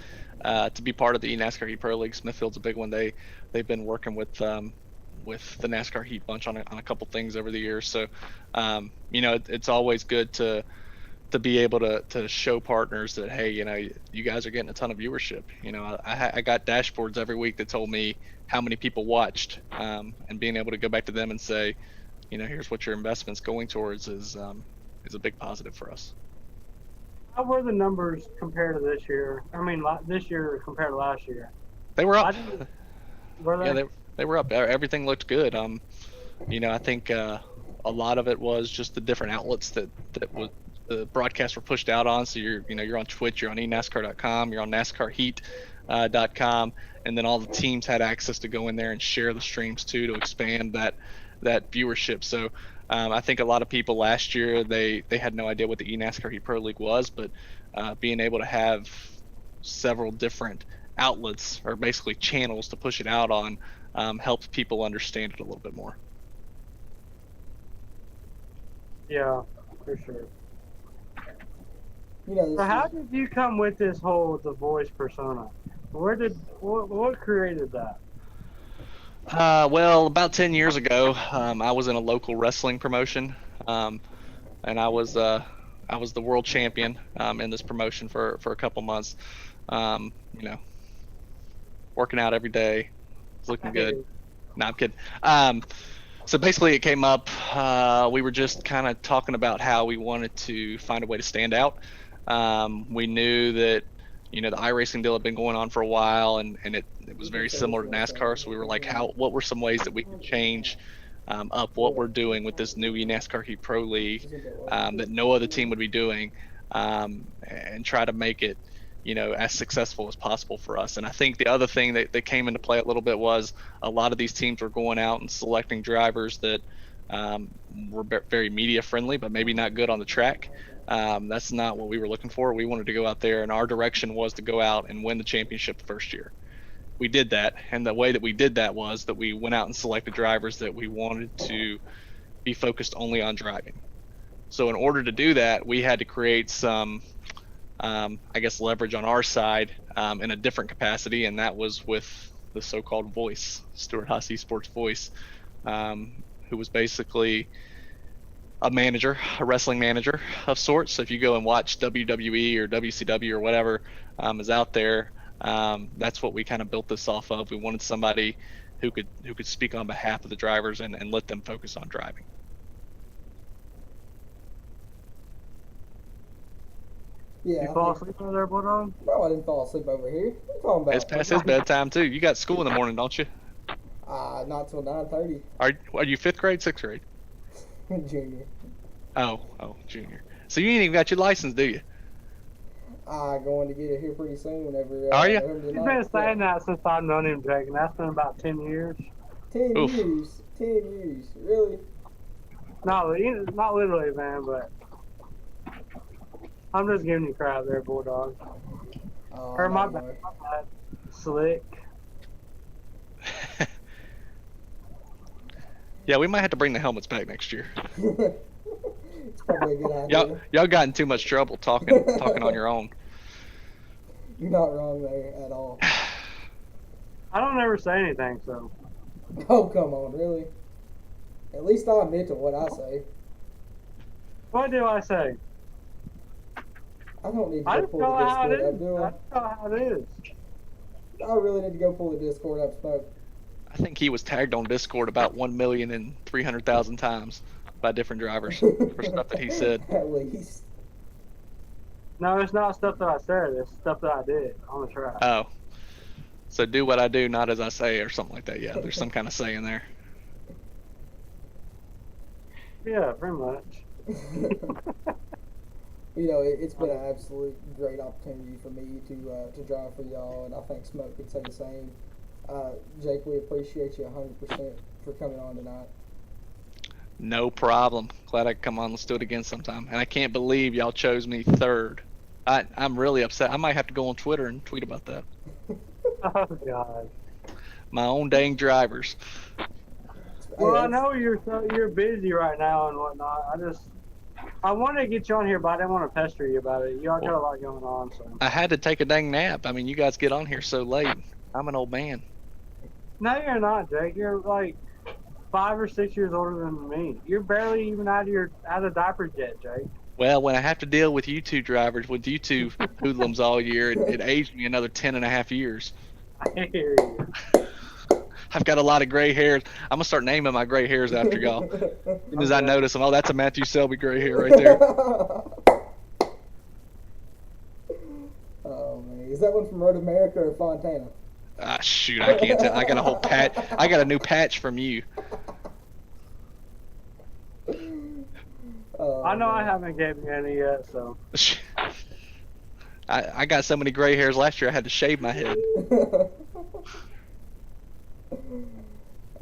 to be part of the NASCAR Heat Pro League. Smithfield's a big one. They've been working with the NASCAR Heat bunch on a couple things over the years. So, it's always good to be able to show partners that, hey, you guys are getting a ton of viewership. I got dashboards every week that told me how many people watched, and being able to go back to them and say, here's what your investment's going towards is a big positive for us. How were the numbers compared to this year? I mean, this year compared to last year? They were up. Were they? Yeah, they were up. Everything looked good. I think a lot of it was just the different outlets that the broadcasts were pushed out on. So you're on Twitch, you're on enascar.com, you're on NASCARheat.com, and then all the teams had access to go in there and share the streams too to expand that viewership. So I think a lot of people last year they had no idea what the eNASCAR Heat Pro League was, but being able to have several different outlets or basically channels to push it out on helps people understand it a little bit more. Yeah, for sure. this So how is- did you come with this whole The Voice persona? What created that? Well, about 10 years ago, I was in a local wrestling promotion, and I was the world champion in this promotion for a couple months. Working out every day, looking good. No, I'm kidding. So basically, it came up. We were just kind of talking about how we wanted to find a way to stand out. We knew that the iRacing deal had been going on for a while, and it was very similar to NASCAR. So we were like, what were some ways that we could change up what we're doing with this new NASCAR Heat Pro League that no other team would be doing, and try to make it as successful as possible for us. And I think the other thing that came into play a little bit was a lot of these teams were going out and selecting drivers that were very media friendly, but maybe not good on the track. That's not what we were looking for. We wanted to go out there, and our direction was to go out and win the championship the first year. We did that, and the way that we did that was that we went out and selected drivers that we wanted to be focused only on driving. So in order to do that, we had to create some leverage on our side in a different capacity, and that was with the so-called voice, Stuart Haas Esports voice, who was basically a manager, a wrestling manager of sorts. So if you go and watch WWE or WCW or whatever is out there, that's what we kind of built this off of. We wanted somebody who could speak on behalf of the drivers and let them focus on driving. Yeah, You fall asleep over there, Bulldog? Bro, I didn't fall asleep over here. What are you talking about? It's past his bedtime too. You got school in the morning, don't you? Not till 9:30. Are you 5th grade, 6th grade? Junior. Oh, junior. So you ain't even got your license, do you? Going to get it here pretty soon. Whenever Are you? November the He's 9th. been saying that since I've known him, Jake, and that's been about 10 years. 10 Oof. years. 10 years. Really? Not literally, man, but I'm just giving you crap there, Bulldog. Oh, Or my no, bad. Slick. Yeah, we might have to bring the helmets back next year. It's probably a good idea. Y'all got in too much trouble talking on your own. You're not wrong there at all. I don't ever say anything, so. Oh, come on, really? At least I admit to what I say. What do I say? I don't need to I go just pull know the how it Discord is. up, do I I? just know how it is. I really need to go pull the Discord up, Smoke. I think he was tagged on Discord about 1,300,000 times by different drivers for stuff that he said. At least. No, it's not stuff that I said. It's stuff that I did on the track. Oh. So do what I do, not as I say, or something like that. Yeah, there's some kind of saying there. Yeah, pretty much. You know, it's been an absolute great opportunity for me to drive for y'all, and I think Smoke could say the same. Jake, we appreciate you 100% for coming on tonight. No problem. Glad I could come on. Let's do it again sometime. And I can't believe y'all chose me third. I'm really upset. I might have to go on Twitter and tweet about that. Oh, God. My own dang drivers. Well, I know you're busy right now and whatnot. I wanted to get you on here, but I didn't want to pester you about it. You all got a lot going on, so. I had to take a dang nap. I mean, you guys get on here so late. I'm an old man. No, you're not, Jake. You're like 5 or 6 years older than me. You're barely even out of diapers yet, Jake. Well, when I have to deal with you two drivers, with you two hoodlums all year, it aged me another 10 and a half years. I hear you. I've got a lot of gray hairs. I'm going to start naming my gray hairs after y'all. As soon as I notice them, oh, that's a Matthew Selby gray hair right there. Oh, man. Is that one from Road America or Fontana? Ah, shoot, I can't tell. I got a whole patch. I got a new patch from you. Oh, I know man. I haven't given you any yet, so. I got so many gray hairs last year I had to shave my head.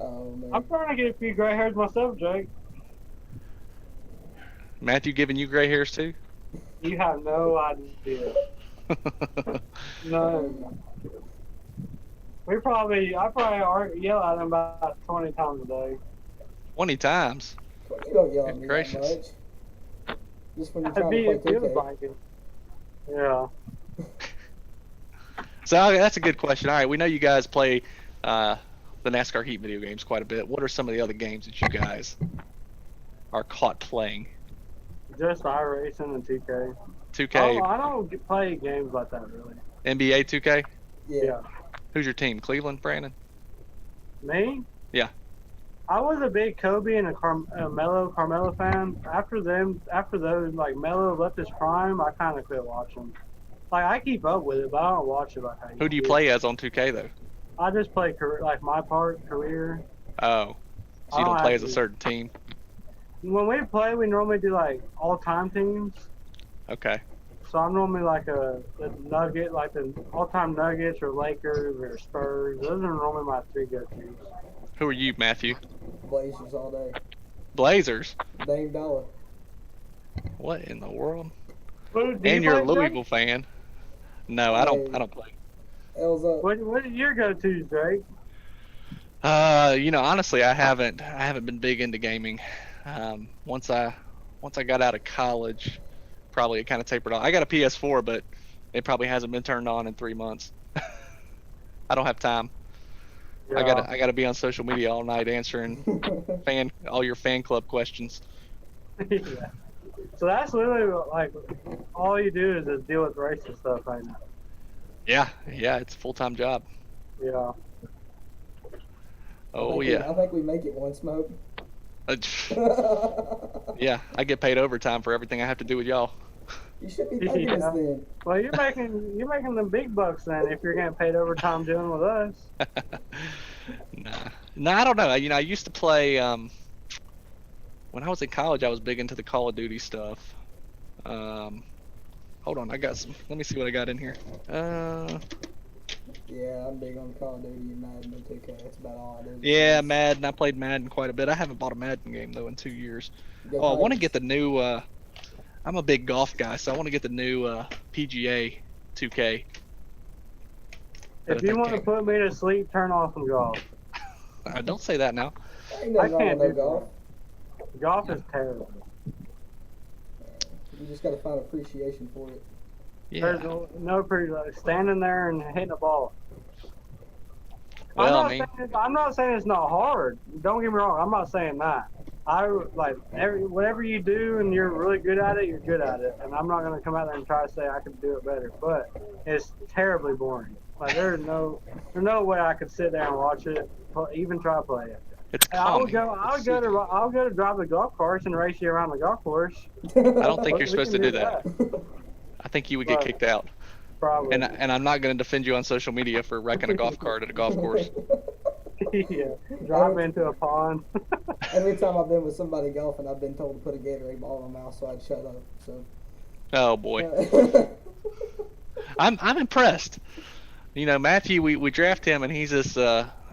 Oh, man. I'm trying to get a few gray hairs myself, Jake. Matthew giving you gray hairs too? You have no idea. No. I probably yell at him about 20 times a day. 20 times. You don't yell at me that Gracious. much. Just when you're It'd trying to play feels 2K. like it. Yeah. So okay, that's a good question. All right, we know you guys play the NASCAR Heat video games quite a bit. What are some of the other games that you guys are caught playing? Just iRacing and 2K. 2K, I don't play games like that, really. NBA 2K? Yeah. Who's your team? Cleveland, Brandon? Me? Yeah. I was a big Kobe and a Carmelo fan. After those, like, Melo left his prime, I kind of quit watching. Like, I keep up with it, but I don't watch it like I used Who do you to. play as on 2K though? I just play, like, my part, career. Oh, so you don't play as a certain team? When we play, we normally do, like, all-time teams. Okay. So I'm normally like the Nugget, like the all-time Nuggets or Lakers or Spurs. Those are normally my 3 go-tos. Who are you, Matthew? Blazers all day. Blazers? Dame Dollar. What in the world? What, And you're a Louisville fan? No, I don't play. L's up. What are your go-tos, Drake? You know, honestly, I haven't been big into gaming. Once I got out of college, probably it kind of tapered off. I got a PS4, but it probably hasn't been turned on in 3 months. I don't have time. Yeah. I gotta be on social media all night answering all your fan club questions. Yeah. So that's literally like all you do is just deal with racing stuff right now. Yeah, it's a full-time job. Yeah. Oh I yeah. think we make it one, Smoke. Yeah, I get paid overtime for everything I have to do with y'all. You should be thanking us then. Well, you're making the big bucks then if you're getting paid overtime doing with us. Nah, I don't know. You know, I used to play when I was in college. I was big into the Call of Duty stuff. Hold on, I got some. Let me see what I got in here. Yeah, I'm big on Call of Duty and Madden and 2K. That's about all I do. Yeah, Madden. I played Madden quite a bit. I haven't bought a Madden game though in 2 years. Go Oh, I want to Tigers. get the new. I'm a big golf guy, so I want to get the new PGA 2K. If you want to put me to sleep, turn off some golf. Don't say that now. Ain't nothing wrong can't with no do golf. Golf is terrible. You just got to find appreciation for it. Yeah. There's no pretty like standing there and hitting a ball. Well, I'm not saying it's not hard. Don't get me wrong. I'm not saying that. I like whatever you do and you're really good at it, you're good at it. And I'm not gonna come out there and try to say I can do it better. But it's terribly boring. Like there's no way I could sit there and watch it, even try to play it. It's I would calming. go to drive the golf carts and race you around the golf course. I don't think We you're supposed to can do that. I think you would get kicked out. Probably. And I'm not going to defend you on social media for wrecking a golf cart at a golf course. Yeah, drive into a pond. Every time I've been with somebody golfing, I've been told to put a Gatorade ball in my mouth, so I'd shut up. So. Oh boy, I'm impressed. You know, Matthew, we draft him, and he's this.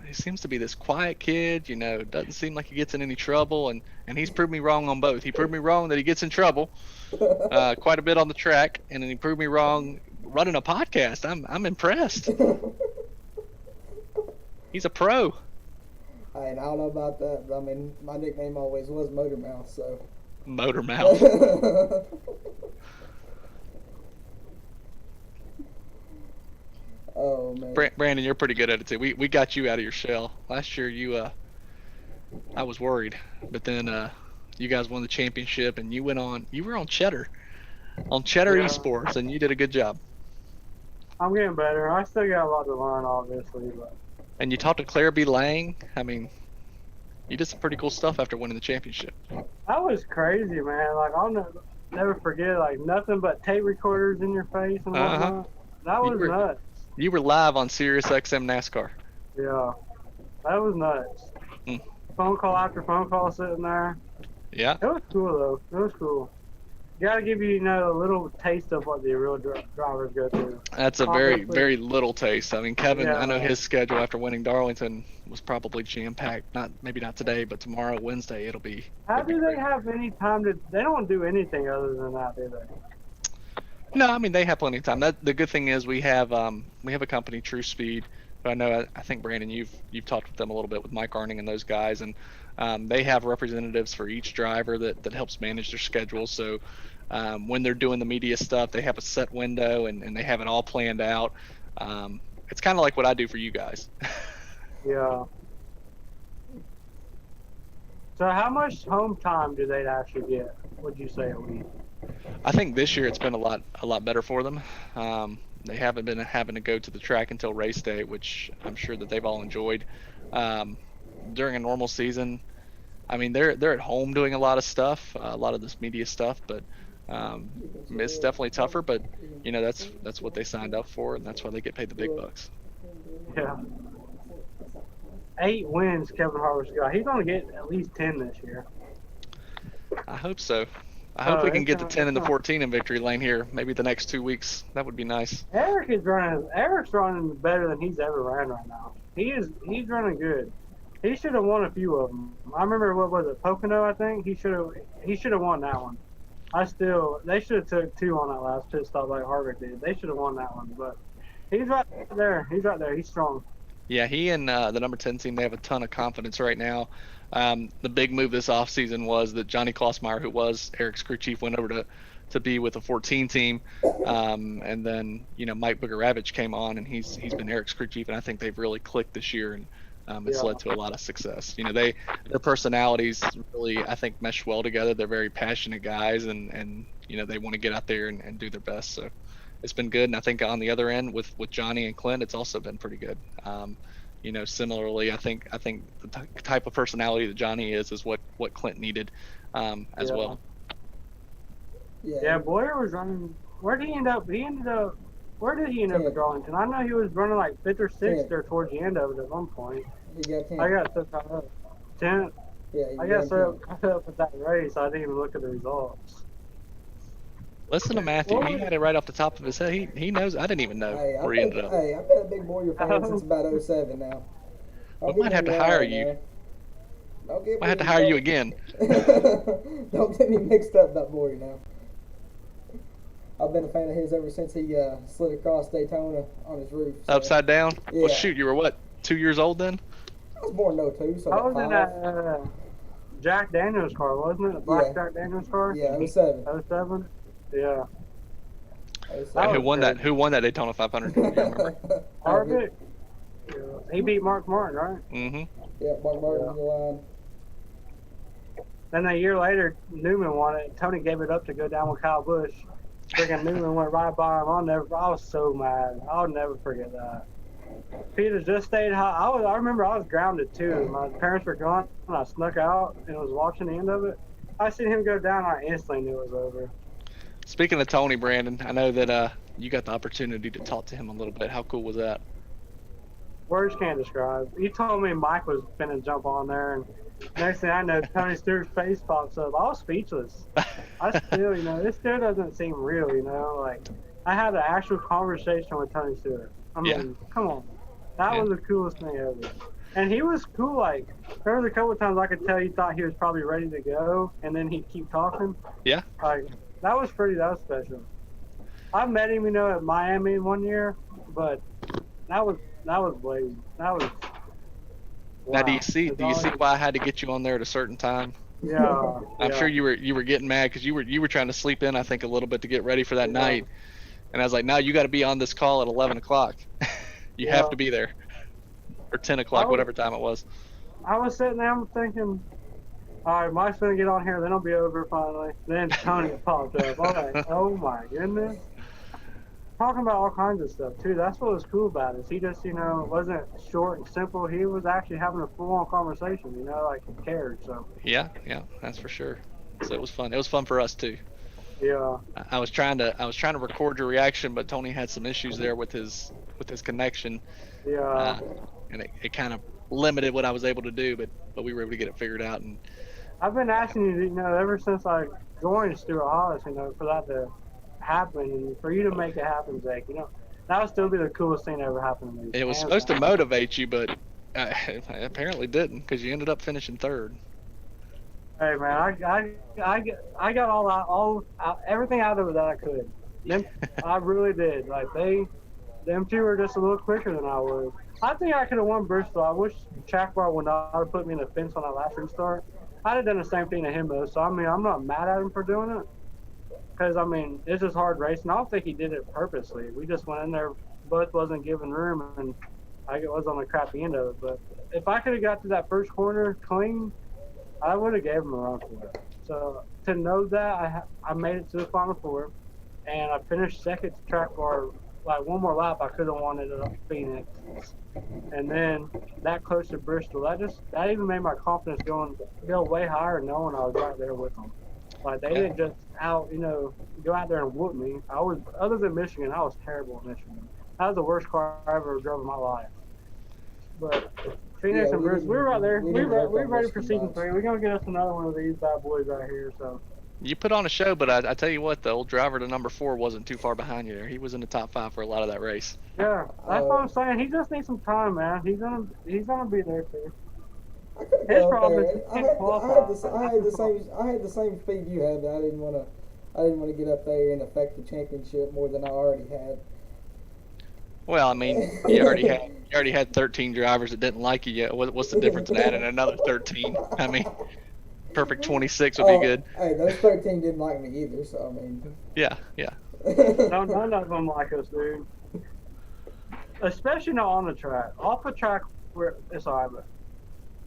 He seems to be this quiet kid. You know, doesn't seem like he gets in any trouble, and he's proved me wrong on both. He proved me wrong that he gets in trouble quite a bit on the track, and then he proved me wrong running a podcast. I'm impressed. He's a pro. I don't know about that, but I mean, my nickname always was Motor Mouth, so. Motor Mouth. Oh man. Brandon, you're pretty good at it too. We got you out of your shell last year. I was worried, but then you guys won the championship, and you were on Cheddar Esports, and you did a good job. I'm getting better. I still got a lot to learn, obviously, but. And you talked to Claire B. Lang. I mean, you did some pretty cool stuff after winning the championship. That was crazy, man. Like I'll never forget. Like nothing but tape recorders in your face and whatnot. That was nuts. You were live on Sirius XM NASCAR. Yeah, that was nuts. Mm. Phone call after phone call sitting there. Yeah. It was cool though. It was cool. Got to give you, a little taste of what the real drivers go through. That's a very, very little taste. I mean, Kevin, Yeah. I know his schedule after winning Darlington was probably jam-packed. Maybe not today, but tomorrow, Wednesday, it'll be. How it'll be do they great. have any time to? They don't do anything other than that, do they? No, I mean they have plenty of time. The good thing is we have a company, True Speed. But I think Brandon, you've talked with them a little bit with Mike Arning and those guys, and they have representatives for each driver that helps manage their schedule. So when they're doing the media stuff, they have a set window and they have it all planned out. It's kind of like what I do for you guys. Yeah. So how much home time do they actually get? Would you say a week? I think this year it's been a lot better for them. They haven't been having to go to the track until race day, which I'm sure that they've all enjoyed. During a normal season, I mean they're at home doing a lot of stuff, a lot of this media stuff, but it's definitely tougher. But that's what they signed up for, and that's why they get paid the big bucks. Yeah. 8 wins Kevin Harvick's got. He's gonna get at least 10 this year. I hope so. I hope we can get the 10 and the 14 in victory lane here. Maybe the next 2 weeks. That would be nice. Eric's running better than he's ever ran right now. He's running good. He should have won a few of them. I remember what was it, Pocono? I think he should have won that one. They should have took 2 on that last pit stop like Harvick did. They should have won that one, but he's right there. He's right there. He's strong. Yeah, he and the number 10 team, they have a ton of confidence right now. The big move this offseason was that Johnny Klossmeyer, who was Eric's crew chief, went over to be with the 14 team. And then, Mike Bugaravich came on, and he's been Eric's crew chief, and I think they've really clicked this year, and it's led to a lot of success. Their personalities really, I think, mesh well together. They're very passionate guys, and they want to get out there and do their best. So it's been good. And I think on the other end with Johnny and Clint, it's also been pretty good. Similarly, I think the type of personality that Johnny is what Clint needed as well. Yeah, Boyer was running. Where did he end up? Where did he end up at Darlington? I know he was running like 5th or 6th there towards the end of it at one point. He got 10. I got so caught up. 10th. Yeah, I got so caught up with that race, I didn't even look at the results. Listen to Matthew. What He was, had it right off the top of his head. He knows. I didn't even know Hey, where he ended up. I've been a big Warrior fan since about '07 now. We I've been might there have a to hire while, you. man. Don't get Might have to me hire you again. Don't get me mixed up about Warrior now. I've been a fan of his ever since he slid across Daytona on his roof. So. Upside down. Yeah. Well, shoot, you were what? 2 years old then? I was born in '02, so I about was in 5. that Jack Daniels car, wasn't it? The black Jack Daniels car? Yeah, '07. '07? Yeah. And who won that? Who won that Daytona 500? Do you remember? Harvick? Yeah. He beat Mark Martin, right? Mm-hmm. Yeah, Mark Martin on the line. Then a year later, Newman won it. Tony gave it up to go down with Kyle Busch. Freaking Newman went right by him. I was so mad. I'll never forget that. Peter just stayed high. I remember I was grounded too. My parents were gone, and I snuck out and was watching the end of it. I seen him go down. I instantly knew it was over. Speaking of Tony, Brandon, I know that you got the opportunity to talk to him a little bit. How cool was that? Words can't describe. You told me Mike was finna jump on there, and next thing I know, Tony Stewart's face pops up. I was speechless. I still, this still doesn't seem real, Like, I had an actual conversation with Tony Stewart. I mean, come on. That was the coolest thing ever. And he was cool. Like, there was a couple of times I could tell he thought he was probably ready to go, and then he'd keep talking. Yeah. Like, that was special. I met him, at Miami one year, but that was blazing. That was. Wow. Now, do you see why I had to get you on there at a certain time? Yeah. I'm sure you were getting mad because you were trying to sleep in, I think, a little bit to get ready for that night. And I was like, no, you got to be on this call at 11 o'clock. You have to be there. Or 10 o'clock, whatever time it was. I was sitting there thinking, all right, Mike's going to get on here, then it'll be over finally. Then Tony popped up. I'm like, oh my goodness. Talking about all kinds of stuff, too. That's what was cool about it. He just, wasn't short and simple. He was actually having a full-on conversation, like he cared. So. Yeah, that's for sure. So it was fun. It was fun for us, too. Yeah. I was trying to record your reaction, but Tony had some issues there with his connection. Yeah. And it kind of limited what I was able to do, but we were able to get it figured out. And I've been asking you, ever since I joined Stuart Hollis, for that to happen and for you to make it happen, Jake, that would still be the coolest thing that ever happened to me. It was supposed to motivate you, but apparently didn't, because you ended up finishing third. Hey man, I got all everything out of it that I could. I really did. Like them two were just a little quicker than I was. I think I could have won Bristol. I wish Track Bar would not have put me in the fence on that last restart. I'd have done the same thing to him though. So I'm not mad at him for doing it. Because it's just hard racing. I don't think he did it purposely. We just went in there, both wasn't given room, and I was on the crappy end of it. But if I could have got to that first corner clean, I would have gave him a run for it. So to know that, I made it to the Final Four, and I finished second to Track Bar. Like one more lap, I could have won it at Phoenix, and then that close to Bristol. That even made my confidence go way higher, knowing I was right there with them. Like they didn't just go out there and whoop me. Other than Michigan, I was terrible at Michigan. That was the worst car I ever drove in my life. But Phoenix and Bristol, we're right there. We're ready for season 3. We're gonna get us another one of these bad boys right here. So. You put on a show, but I tell you what, the old driver to number 4 wasn't too far behind you there. He was in the top 5 for a lot of that race. Yeah, that's what I'm saying. He just needs some time, man. He's gonna be there too. His problem is I had the same speed you had. I didn't want to get up there and affect the championship more than I already had. Well, I mean, you already had 13 drivers that didn't like you yet. What's the difference in adding another 13? I mean, perfect 26 would be good. Hey, those 13 didn't like me either, so I mean. Yeah. No, none of them like us, dude. Especially not on the track. Off the track, it's alright, but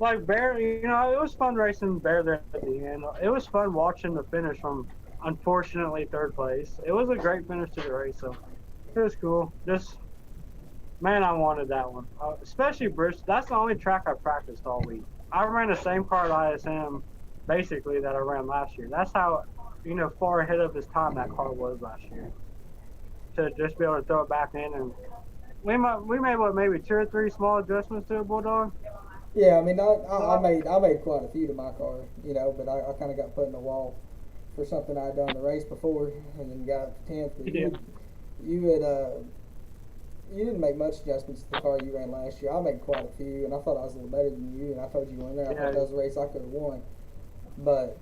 like Bear, it was fun racing Bear there at the end. It was fun watching the finish from, unfortunately, 3rd place. It was a great finish to the race, so it was cool. Man, I wanted that one. Especially Bristol. That's the only track I practiced all week. I ran the same car at ISM, basically, that I ran last year. That's how, far ahead of his time that car was last year. To just be able to throw it back in, and we made maybe 2 or 3 small adjustments to it, Bulldog. Yeah, I mean, I made quite a few to my car, but I kind of got put in the wall. for something I'd done the race before, and then got up to 10th. But Yeah. you didn't make much adjustments to the car you ran last year. I made quite a few, and I thought I was a little better than you. And I told you going there, I thought that was a race I could have won. But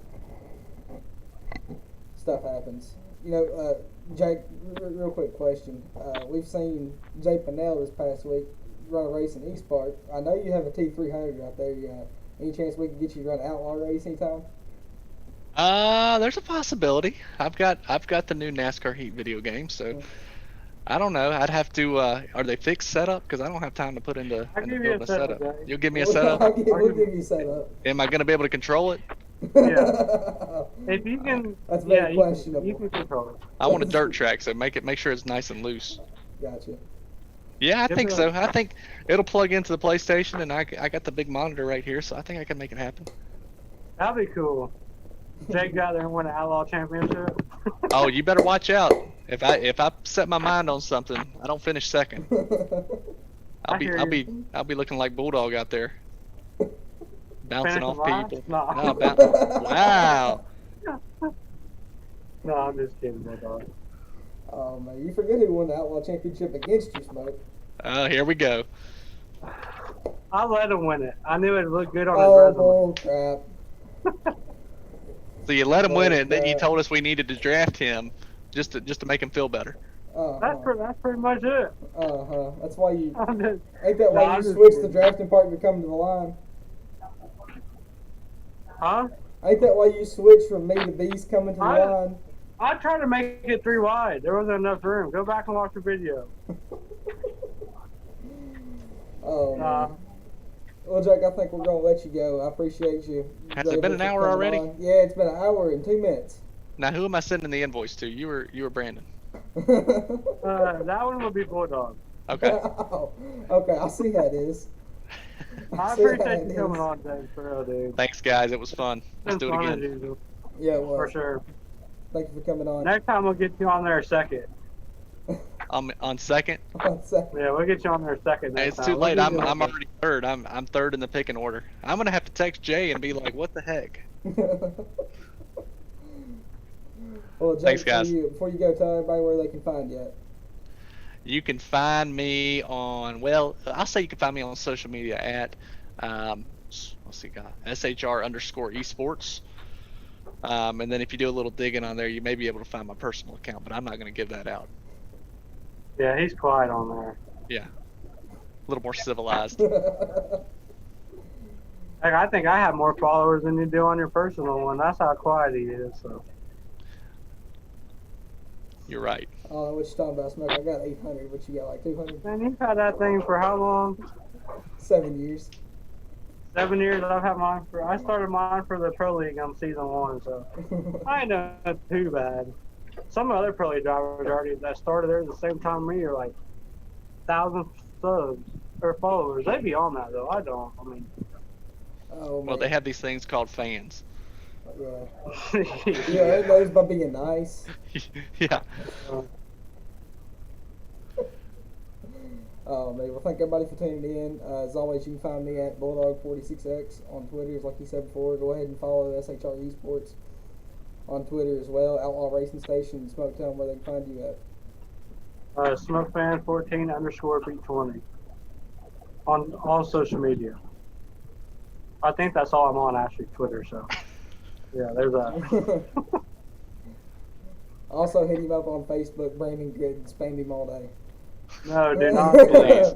stuff happens. Jake, real quick question. We've seen Jay Pinnell this past week run a race in East Park. I know you have a T300 out there. Any chance we can get you to run an Outlaw race anytime? There's a possibility. I've got the new NASCAR Heat video game, so I don't know. I'd have to. Are they fixed setup? Because I don't have time to put into building a setup. You'll give me a setup. We'll give you a setup. Am I going to be able to control it? Yeah. If you can, That's very questionable. You can control it. I want a dirt track, so make sure it's nice and loose. Gotcha. Yeah, I think so. I think it'll plug into the PlayStation, and I got the big monitor right here, so I think I can make it happen. That'd be cool. Jake got there and won an Outlaw championship. Oh, you better watch out. If I set my mind on something, I don't finish second. I'll be looking like Bulldog out there, bouncing off people. No. Wow. No, I'm just kidding, Bulldog. Oh man, you forget who won the Outlaw championship against you, Smoke. Here we go. I let him win it. I knew it'd look good on Oh, his resume. crap. So you let him win it, and then you told us we needed to draft him just to make him feel better. That's pretty much it. That's why you. I'm just, Ain't that why you switched the drafting partner to come to the line? huh? Ain't that why you switched from me to Beast coming to the line? I tried to make it 3 wide. There wasn't enough room. Go back and watch the video. Oh, man. Well, Jake, I think we're going to let you go. I appreciate you. Has it been an hour already? Yeah, it's been an hour and 2 minutes. Now, who am I sending the invoice to? You were Brandon. That one will be Bulldog. Okay. Oh, okay, I see how it is. I appreciate you coming on, Dave, for real, dude. Thanks, guys. It was fun. Let's do it again. Yeah, well. For sure. Thank you for coming on. Next time we'll get you on there second. On second? On second. Yeah, we'll get you on there second. Hey, it's too late. I'm already third. I'm third in the picking order. I'm gonna have to text Jay and be like, "What the heck?" Well, Jake, thanks, guys. Before you go, tell everybody where they can find you at. You can find me on, well, I'll say you can find me on social media at, SHR_esports. And then if you do a little digging on there, you may be able to find my personal account, but I'm not going to give that out. Yeah, he's quiet on there. Yeah. A little more civilized. I think I have more followers than you do on your personal one. That's how quiet he is. So. You're right. I don't know what you're talking about, Smoke. I got 800, but you got like 200. Man, you've had that thing for how long? 7 years. 7 years. I started mine for the Pro League on season 1, so I ain't done too bad. Some other Pro League drivers already that started there at the same time me are like 1,000 subs or followers. They be on that though. I don't. I mean. Oh, man. Well, they have these things called fans. Yeah. Yeah, it knows by being nice. Yeah. Oh man, well thank everybody for tuning in. As always, you can find me at Bulldog46X on Twitter. Like you said before, go ahead and follow SHR Esports on Twitter as well. Outlaw Racing Station. Smoke, tell them where they can find you at. SmokeFan14_B20 on all social media. I think that's all I'm on, actually, Twitter. So yeah, there's that. Also hit him up on Facebook, Brandon Good, spam him all day. No, do not. Please.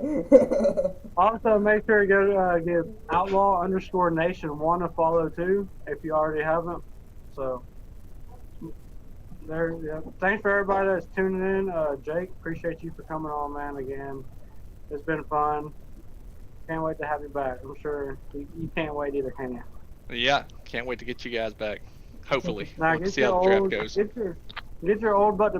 Also, make sure to go give Outlaw_Nation1 a follow too, if you already haven't. So, there. Yeah. Thanks for everybody that's tuning in. Jake, appreciate you for coming on, man. Again, it's been fun. Can't wait to have you back. I'm sure you can't wait either, can you? Yeah, can't wait to get you guys back. Hopefully. Now, We'll see how the draft goes. Get your old butt to